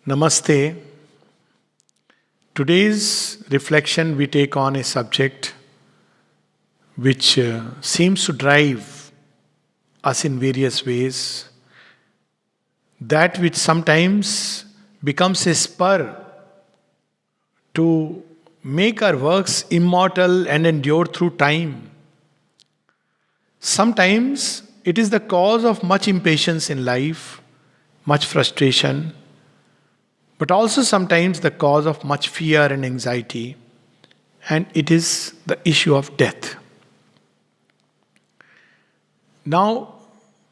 Namaste. Today's reflection we take on a subject which seems to drive us in various ways. That which sometimes becomes a spur to make our works immortal and endure through time. Sometimes it is the cause of much impatience in life, much frustration, but also sometimes the cause of much fear and anxiety, and it is the issue of death. Now,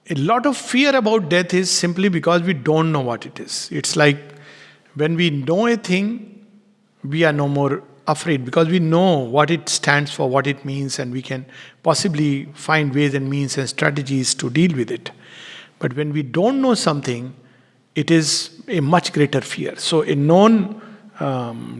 a lot of fear about death is simply because we don't know what it is. It's like when we know a thing, we are no more afraid because we know what it stands for, what it means, and we can possibly find ways and means and strategies to deal with it. But when we don't know something, it is a much greater fear. So a known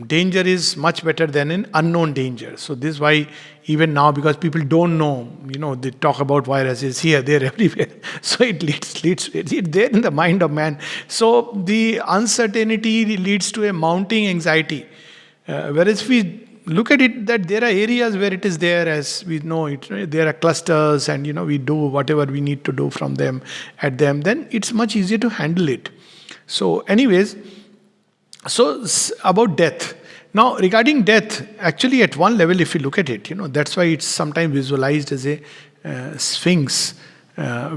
danger is much better than an unknown danger. So this is why even now, because people don't know, they talk about viruses here, there, everywhere. So it leads it's there in the mind of man. So the uncertainty leads to a mounting anxiety. Whereas if we look at it, that there are areas where it is there, as we know it, there are clusters, and we do whatever we need to do from them, at them, then it's much easier to handle it. So anyways, about death. Now, regarding death, actually at one level, if you look at it, that's why it's sometimes visualized as a sphinx,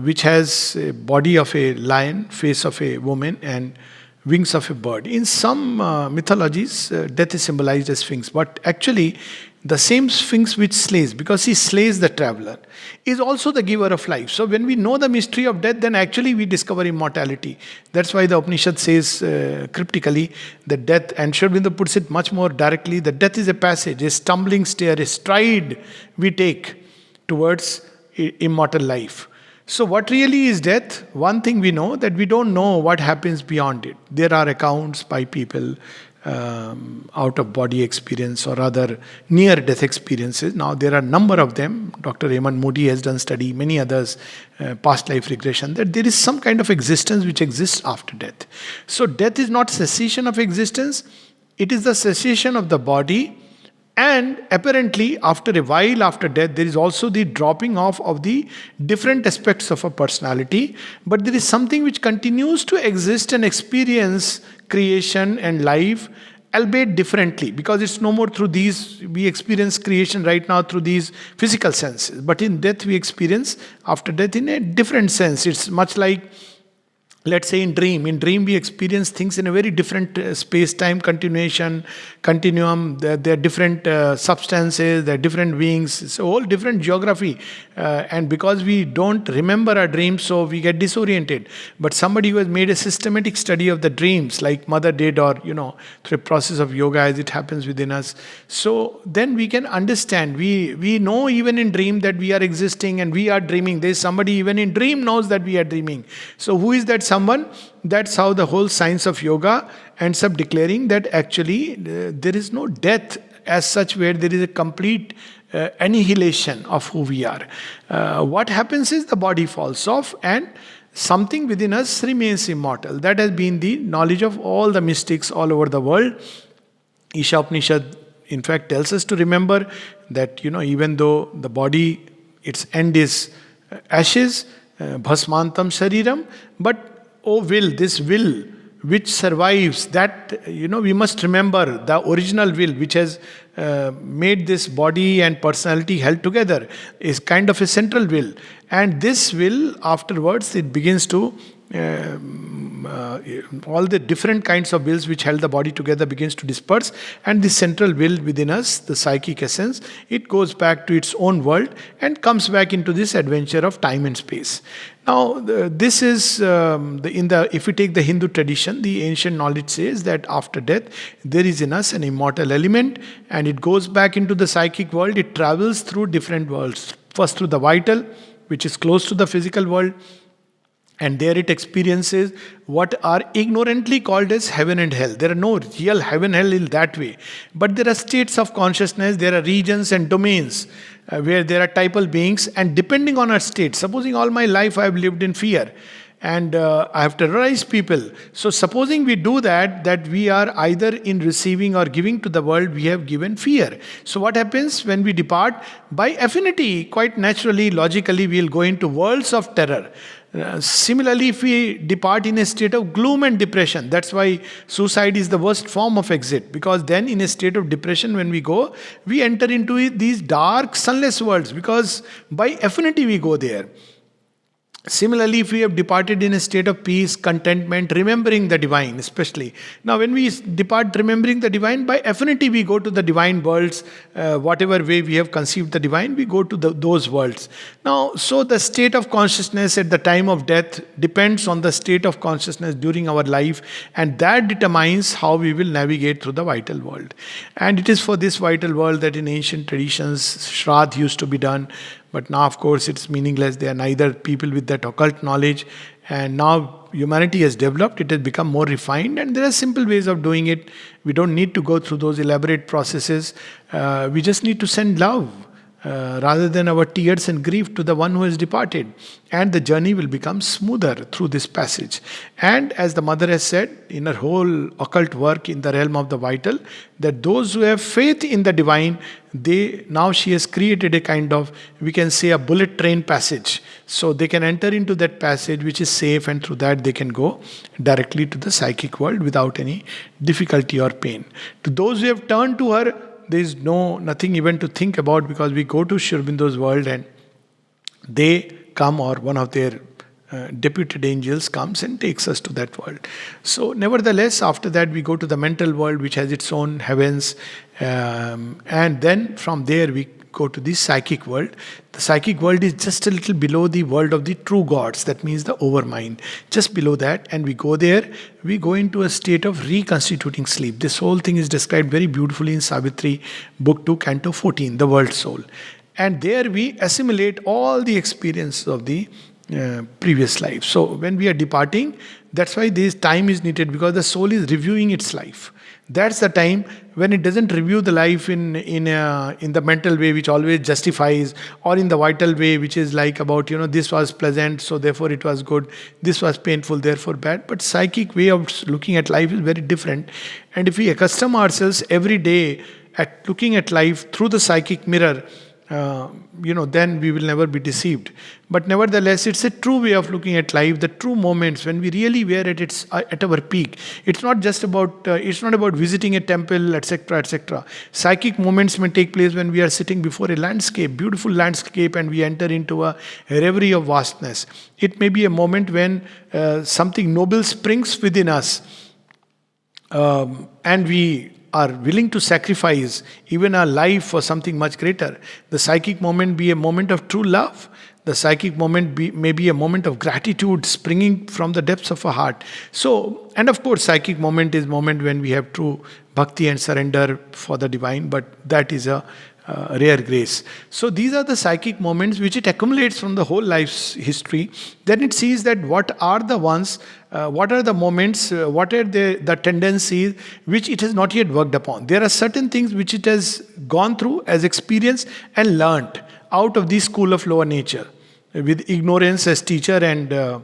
which has a body of a lion, face of a woman, and wings of a bird. In some mythologies, death is symbolized as sphinx, but actually the same sphinx which slays, because he slays the traveler, is also the giver of life. So when we know the mystery of death, then actually we discover immortality. That's why the Upanishad says cryptically that death, and Sri Aurobindo puts it much more directly, that death is a passage, a stumbling stair, a stride we take towards immortal life. So what really is death? One thing we know, that we don't know what happens beyond it. There are accounts by people out of body experience or other near death experiences. Now there are a number of them. Dr. Raymond Moody has done study, many others, past life regression, that there is some kind of existence which exists after death. So death is not cessation of existence, it is the cessation of the body. And apparently, after a while after death, there is also the dropping off of the different aspects of a personality. But there is something which continues to exist and experience creation and life, albeit differently, because it's no more through these. We experience creation right now through these physical senses. But in death, we experience after death in a different sense. It's much like, let's say in dream. In dream, we experience things in a very different space-time continuum. There are different substances, there are different beings. It's a whole different geography. And because we don't remember our dreams, so we get disoriented. But somebody who has made a systematic study of the dreams, like Mother did, or, through a process of yoga as it happens within us, so then we can understand. We know even in dream that we are existing and we are dreaming. There's somebody even in dream knows that we are dreaming. So who is that someone? That's how the whole science of yoga ends up declaring that actually there is no death as such, where there is a complete annihilation of who we are. What happens is the body falls off and something within us remains immortal. That has been the knowledge of all the mystics all over the world. Isha Upanishad, in fact, tells us to remember that, even though the body, its end is ashes, bhasmantam shariram, but this will which survives, that we must remember the original will which has made this body and personality held together is kind of a central will, and this will afterwards it begins to all the different kinds of wills which held the body together begins to disperse, and the central will within us, the psychic essence, it goes back to its own world and comes back into this adventure of time and space. Now, this is if we take the Hindu tradition, the ancient knowledge says that after death there is in us an immortal element, and it goes back into the psychic world. It travels through different worlds. First through the vital, which is close to the physical world. And there it experiences what are ignorantly called as heaven and hell. There are no real heaven and hell in that way. But there are states of consciousness, there are regions and domains where there are typal beings. And depending on our state, supposing all my life I have lived in fear, and I have terrorized people. So supposing we do that, that we are either in receiving or giving to the world, we have given fear. So what happens when we depart? By affinity, quite naturally, logically, we will go into worlds of terror. Similarly, if we depart in a state of gloom and depression, that's why suicide is the worst form of exit, because then in a state of depression, when we go, we enter into these dark, sunless worlds, because by affinity we go there. Similarly, if we have departed in a state of peace, contentment, remembering the divine, especially. Now, when we depart remembering the divine, by affinity we go to the divine worlds. Whatever way we have conceived the divine, we go to those worlds. Now, so the state of consciousness at the time of death depends on the state of consciousness during our life, and that determines how we will navigate through the vital world. And it is for this vital world that in ancient traditions, Shraddh used to be done. But now, of course, it's meaningless. They are neither people with that occult knowledge. And now humanity has developed. It has become more refined. And there are simple ways of doing it. We don't need to go through those elaborate processes. We just need to send love rather than our tears and grief to the one who has departed. And the journey will become smoother through this passage. And as the mother has said in her whole occult work in the realm of the vital, that those who have faith in the divine, now she has created a kind of, we can say, a bullet train passage. So they can enter into that passage which is safe, and through that they can go directly to the psychic world without any difficulty or pain. To those who have turned to her, there is nothing even to think about, because we go to Sri Aurobindo's world and they come, or one of their deputed angels comes and takes us to that world. So nevertheless, after that we go to the mental world, which has its own heavens, and then from there we go to the psychic world. The psychic world is just a little below the world of the true gods, that means the overmind, just below that. And we go there, we go into a state of reconstituting sleep. This whole thing is described very beautifully in Savitri, Book 2, Canto 14, The World Soul. And there we assimilate all the experiences of the previous life. So when we are departing, that's why this time is needed, because the soul is reviewing its life. That's the time when it doesn't review the life in the mental way, which always justifies, or in the vital way, which is like about, this was pleasant, so therefore it was good, this was painful, therefore bad. But psychic way of looking at life is very different. And if we accustom ourselves every day at looking at life through the psychic mirror, then we will never be deceived. But nevertheless, it's a true way of looking at life. The true moments when we really were at our peak. It's not just about visiting a temple, etc., etc. Psychic moments may take place when we are sitting before a landscape, beautiful landscape, and we enter into a reverie of vastness. It may be a moment when something noble springs within us, and we are willing to sacrifice even our life for something much greater. The psychic moment be a moment of true love. The psychic moment may be a moment of gratitude springing from the depths of our heart. So, and of course, psychic moment is moment when we have true bhakti and surrender for the divine, but that is a rare grace. So these are the psychic moments which it accumulates from the whole life's history. Then it sees that what are the ones, what are the moments, what are the tendencies which it has not yet worked upon. There are certain things which it has gone through as experience and learnt out of the school of lower nature, with ignorance as teacher and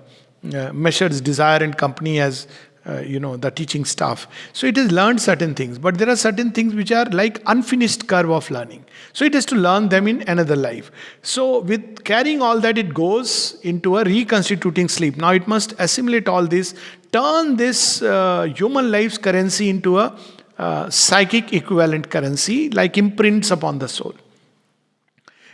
measures desire and company as the teaching staff. So it has learned certain things, but there are certain things which are like unfinished curve of learning. So it has to learn them in another life. So with carrying all that, it goes into a reconstituting sleep. Now it must assimilate all this, turn this human life's currency into a psychic equivalent currency, like imprints upon the soul.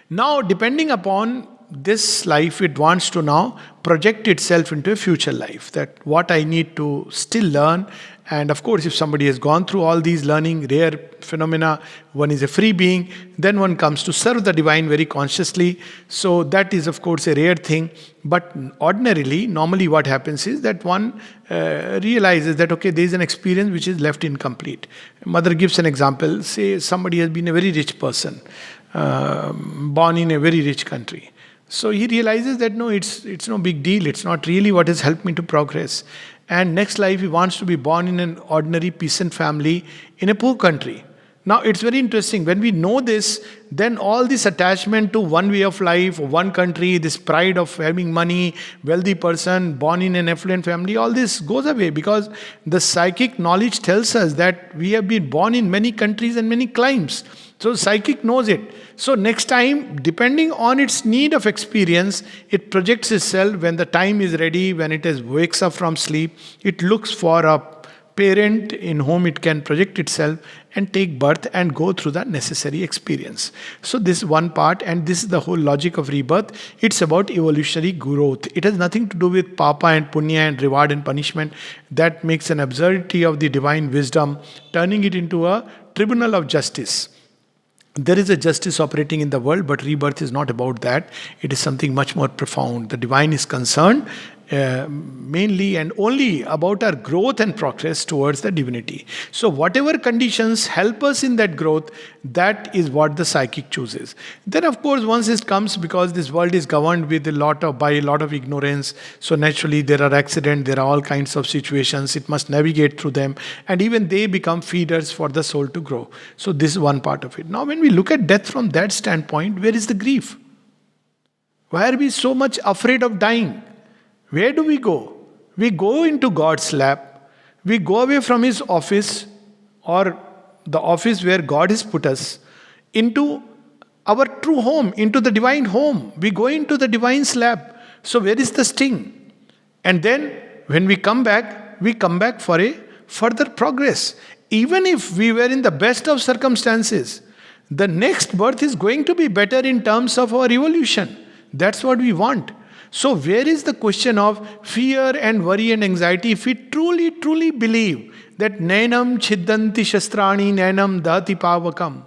Now, depending upon this life, it wants to now project itself into a future life, that what I need to still learn. And of course, if somebody has gone through all these learning, rare phenomena, one is a free being, then one comes to serve the divine very consciously. So that is of course a rare thing. But normally what happens is that one realizes that, okay, there is an experience which is left incomplete. Mother gives an example. Say somebody has been a very rich person, born in a very rich country. So he realizes that no, it's no big deal. It's not really what has helped me to progress. And next life he wants to be born in an ordinary peasant family in a poor country. Now, it's very interesting. When we know this, then all this attachment to one way of life, one country, this pride of having money, wealthy person, born in an affluent family, all this goes away, because the psychic knowledge tells us that we have been born in many countries and many climes. So psychic knows it. So next time, depending on its need of experience, it projects itself when the time is ready, when it wakes up from sleep. It looks for a parent in whom it can project itself and take birth and go through the necessary experience. So this is one part, and this is the whole logic of rebirth. It's about evolutionary growth. It has nothing to do with papa and punya and reward and punishment. That makes an absurdity of the divine wisdom, turning it into a tribunal of justice. There is a justice operating in the world, but rebirth is not about that. It is something much more profound. The divine is concerned mainly and only about our growth and progress towards the divinity. So whatever conditions help us in that growth, that is what the psychic chooses. Then of course, once it comes, because this world is governed with by a lot of ignorance, so naturally there are accidents, there are all kinds of situations, it must navigate through them, and even they become feeders for the soul to grow. So this is one part of it. Now when we look at death from that standpoint, where is the grief? Why are we so much afraid of dying? Where do we go? We go into God's lap. We go away from His office, or the office where God has put us, into our true home, into the divine home. We go into the divine's lap. So where is the sting? And then when we come back for a further progress. Even if we were in the best of circumstances, the next birth is going to be better in terms of our evolution. That's what we want. So where is the question of fear and worry and anxiety? If we truly, truly believe that nainam chiddanti shastrani nainam dati pavakam,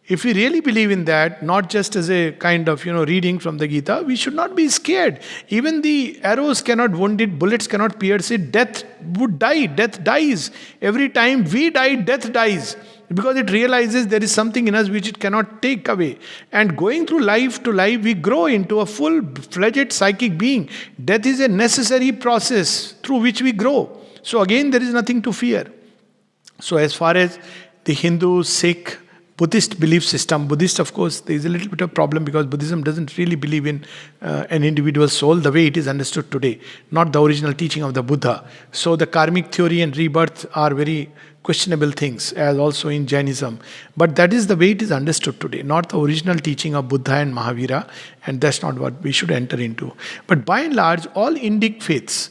if we really believe in that, not just as a kind of reading from the Gita, we should not be scared. Even the arrows cannot wound it, bullets cannot pierce it, death would die, death dies. Every time we die, death dies. Because it realizes there is something in us which it cannot take away. And going through life to life, we grow into a full-fledged psychic being. Death is a necessary process through which we grow. So again, there is nothing to fear. So as far as the Hindu, Sikh, Buddhist belief system, Buddhist, of course, there is a little bit of problem, because Buddhism doesn't really believe in an individual soul the way it is understood today, not the original teaching of the Buddha. So the karmic theory and rebirth are very questionable things, as also in Jainism. But that is the way it is understood today, not the original teaching of Buddha and Mahavira, and that's not what we should enter into. But by and large, all Indic faiths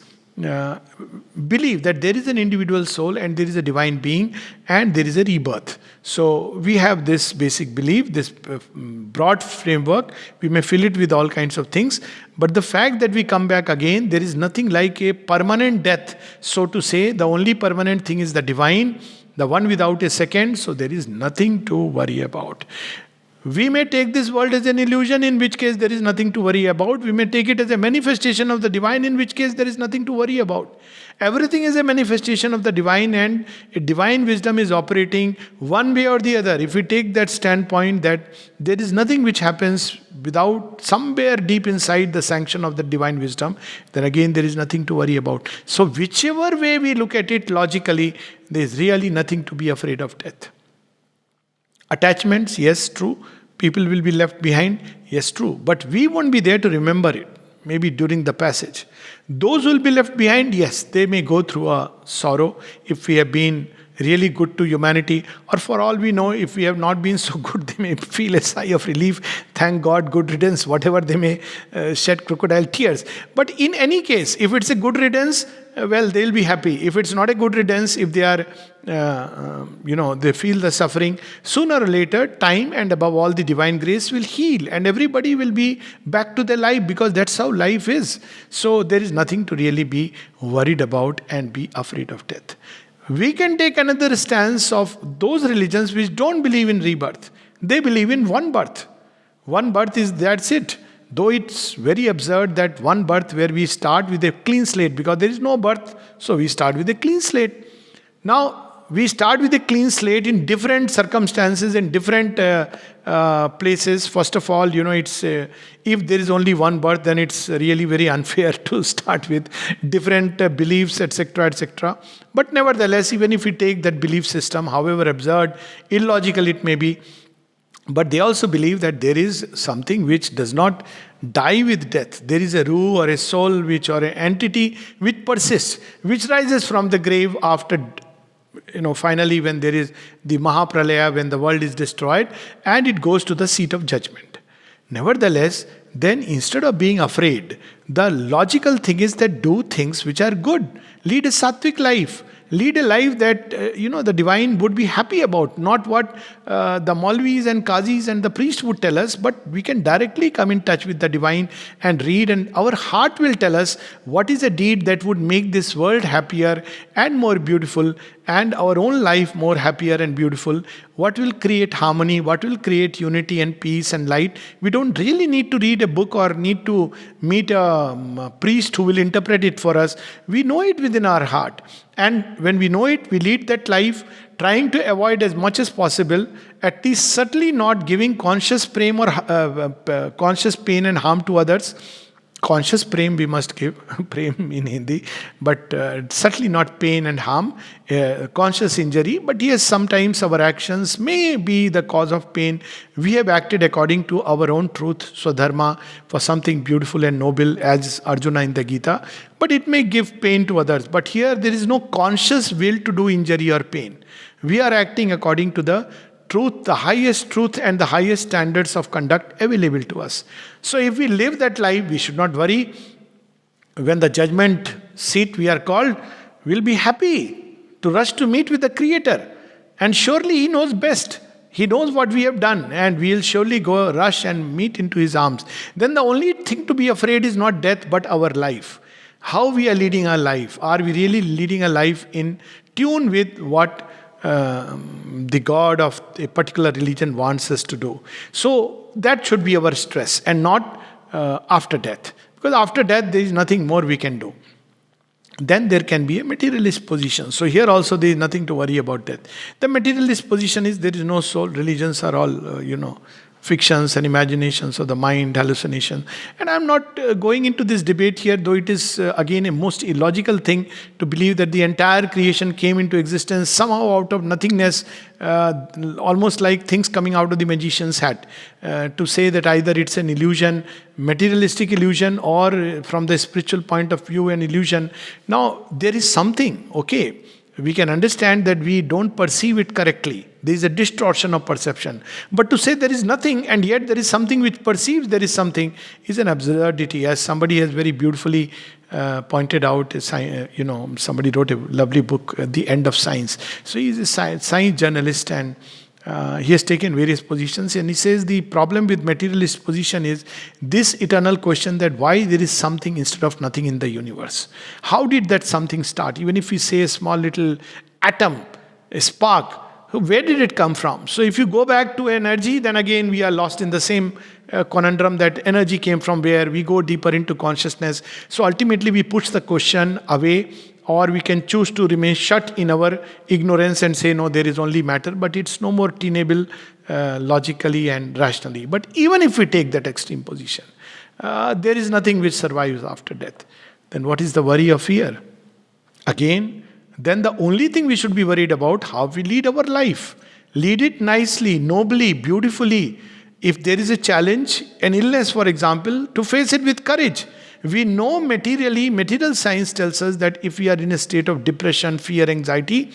believe that there is an individual soul and there is a divine being and there is a rebirth. So we have this basic belief, this broad framework. We may fill it with all kinds of things, but the fact that we come back again, there is nothing like a permanent death. So to say, the only permanent thing is the divine, the one without a second, so there is nothing to worry about. We may take this world as an illusion, in which case there is nothing to worry about. We may take it as a manifestation of the divine, in which case there is nothing to worry about. Everything is a manifestation of the divine, and a divine wisdom is operating one way or the other. If we take that standpoint that there is nothing which happens without somewhere deep inside the sanction of the divine wisdom, then again there is nothing to worry about. So whichever way we look at it logically, there is really nothing to be afraid of death. Attachments, yes, true. People will be left behind, yes, true. But we won't be there to remember it, maybe during the passage. Those who will be left behind, yes, they may go through a sorrow if we have been really good to humanity, or for all we know, if we have not been so good, they may feel a sigh of relief. Thank God, good riddance, whatever they may shed crocodile tears. But in any case, if it's a good riddance, well, they'll be happy. If it's not a good riddance, if they are, they feel the suffering, sooner or later, time and above all the divine grace will heal, and everybody will be back to their life, because that's how life is. So there is nothing to really be worried about and be afraid of death. We can take another stance of those religions which don't believe in rebirth. They believe in one birth. One birth is, that's it. Though it's very absurd that one birth where we start with a clean slate, because there is no birth, so we start with a clean slate. Now, we start with a clean slate in different circumstances, in different places. First of all, it's if there is only one birth, then it's really very unfair to start with different beliefs, etc., etc. But nevertheless, even if we take that belief system, however absurd, illogical it may be, but they also believe that there is something which does not die with death. There is a rooh or a soul which, or an entity which persists, which rises from the grave after, finally when there is the Mahapralaya, when the world is destroyed, and it goes to the seat of judgment. Nevertheless, then instead of being afraid, the logical thing is that do things which are good. Lead a sattvic life. Lead a life that, the divine would be happy about. Not what the Maulvis and Qazis and the priest would tell us, but we can directly come in touch with the divine and read, and our heart will tell us what is a deed that would make this world happier and more beautiful, and our own life more happier and beautiful. What will create harmony, what will create unity and peace and light. We don't really need to read a book or need to meet a priest who will interpret it for us. We know it within our heart. And when we know it, we lead that life, trying to avoid as much as possible, at least certainly not giving conscious pain or conscious pain and harm to others. Conscious prem we must give, prem in Hindi, but certainly not pain and harm, conscious injury. But yes, sometimes our actions may be the cause of pain. We have acted according to our own truth, Swadharma, for something beautiful and noble, as Arjuna in the Gita, but it may give pain to others. But here there is no conscious will to do injury or pain. We are acting according to the truth, the highest truth and the highest standards of conduct available to us. So if we live that life, we should not worry. When the judgment seat we are called, we'll be happy to rush to meet with the Creator. And surely He knows best. He knows what we have done, and we'll surely go rush and meet into His arms. Then the only thing to be afraid is not death, but our life. How we are leading our life. Are we really leading a life in tune with what the God of a particular religion wants us to do? So that should be our stress, and not after death. Because after death there is nothing more we can do. Then there can be a materialist position. So here also there is nothing to worry about death. The materialist position is there is no soul. Religions are all, fictions and imaginations of the mind, hallucination. And I'm not going into this debate here, though it is again a most illogical thing to believe that the entire creation came into existence somehow out of nothingness, almost like things coming out of the magician's hat. To say that either it's an illusion, materialistic illusion, or from the spiritual point of view, an illusion. Now, there is something, okay. We can understand that we don't perceive it correctly. There is a distortion of perception. But to say there is nothing and yet there is something which perceives there is something is an absurdity. As somebody has very beautifully pointed out, somebody wrote a lovely book, The End of Science. So he is a science journalist, and he has taken various positions, and he says the problem with materialist position is this eternal question that why there is something instead of nothing in the universe. How did that something start? Even if we say a small little atom, a spark, where did it come from? So if you go back to energy, then again we are lost in the same conundrum that energy came from where. We go deeper into consciousness. So ultimately we push the question away, or we can choose to remain shut in our ignorance and say, no, there is only matter, but it's no more tenable logically and rationally. But even if we take that extreme position, there is nothing which survives after death. Then what is the worry or fear? Again, then the only thing we should be worried about, how we lead our life. Lead it nicely, nobly, beautifully. If there is a challenge, an illness for example, to face it with courage. We know material science tells us that if we are in a state of depression, fear, anxiety,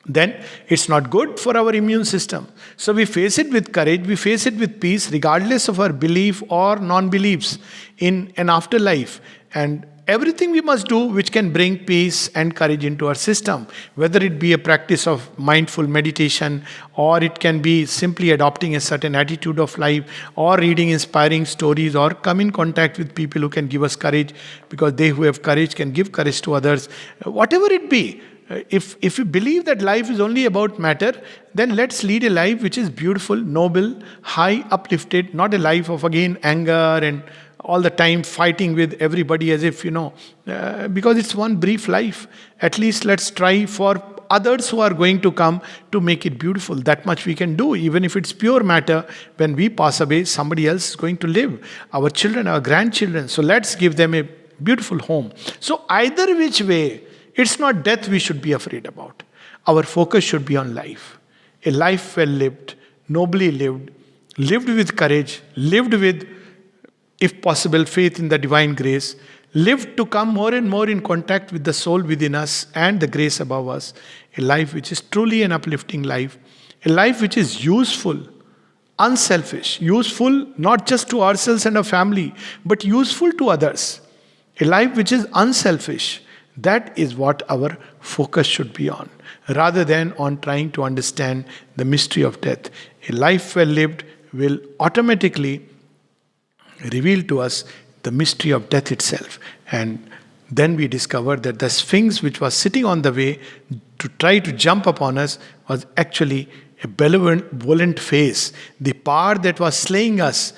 then it's not good for our immune system. So we face it with courage, we face it with peace, regardless of our belief or non-beliefs in an afterlife. And everything we must do which can bring peace and courage into our system, whether it be a practice of mindful meditation, or it can be simply adopting a certain attitude of life, or reading inspiring stories, or come in contact with people who can give us courage, because they who have courage can give courage to others. Whatever it be, if we believe that life is only about matter, then let's lead a life which is beautiful, noble, high, uplifted, not a life of again anger and all the time fighting with everybody as if, because it's one brief life. At least let's try for others who are going to come to make it beautiful. That much we can do. Even if it's pure matter, when we pass away, somebody else is going to live. Our children, our grandchildren. So let's give them a beautiful home. So either which way, it's not death we should be afraid about. Our focus should be on life. A life well lived, nobly lived, lived with courage, lived with, if possible, faith in the divine grace, lived to come more and more in contact with the soul within us and the grace above us. A life which is truly an uplifting life. A life which is useful, unselfish, useful not just to ourselves and our family, but useful to others. A life which is unselfish. That is what our focus should be on, rather than on trying to understand the mystery of death. A life well lived will automatically reveal to us the mystery of death itself. And then we discover that the Sphinx which was sitting on the way to try to jump upon us was actually a benevolent face. The power that was slaying us,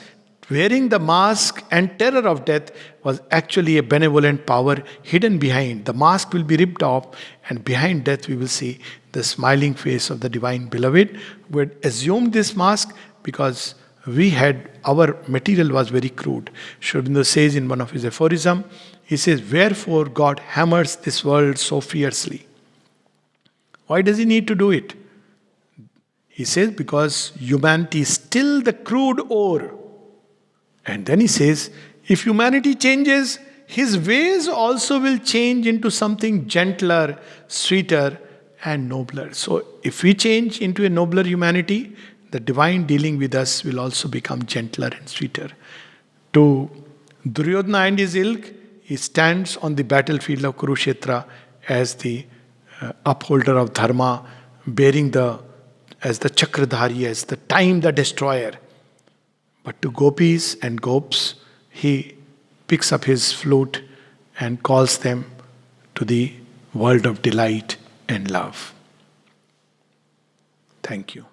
wearing the mask and terror of death, was actually a benevolent power hidden behind. The mask will be ripped off, and behind death we will see the smiling face of the divine beloved. We had assumed this mask because our material was very crude. Sri Aurobindo says in one of his aphorisms, he says, "Wherefore God hammers this world so fiercely?" Why does he need to do it? He says, because humanity is still the crude ore. And then he says, if humanity changes, his ways also will change into something gentler, sweeter, and nobler. So if we change into a nobler humanity, the divine dealing with us will also become gentler and sweeter. To Duryodhana and his ilk, he stands on the battlefield of Kurukshetra as the upholder of dharma, bearing as the chakradhari, as the time the destroyer. But to gopis and gops, he picks up his flute and calls them to the world of delight and love. Thank you.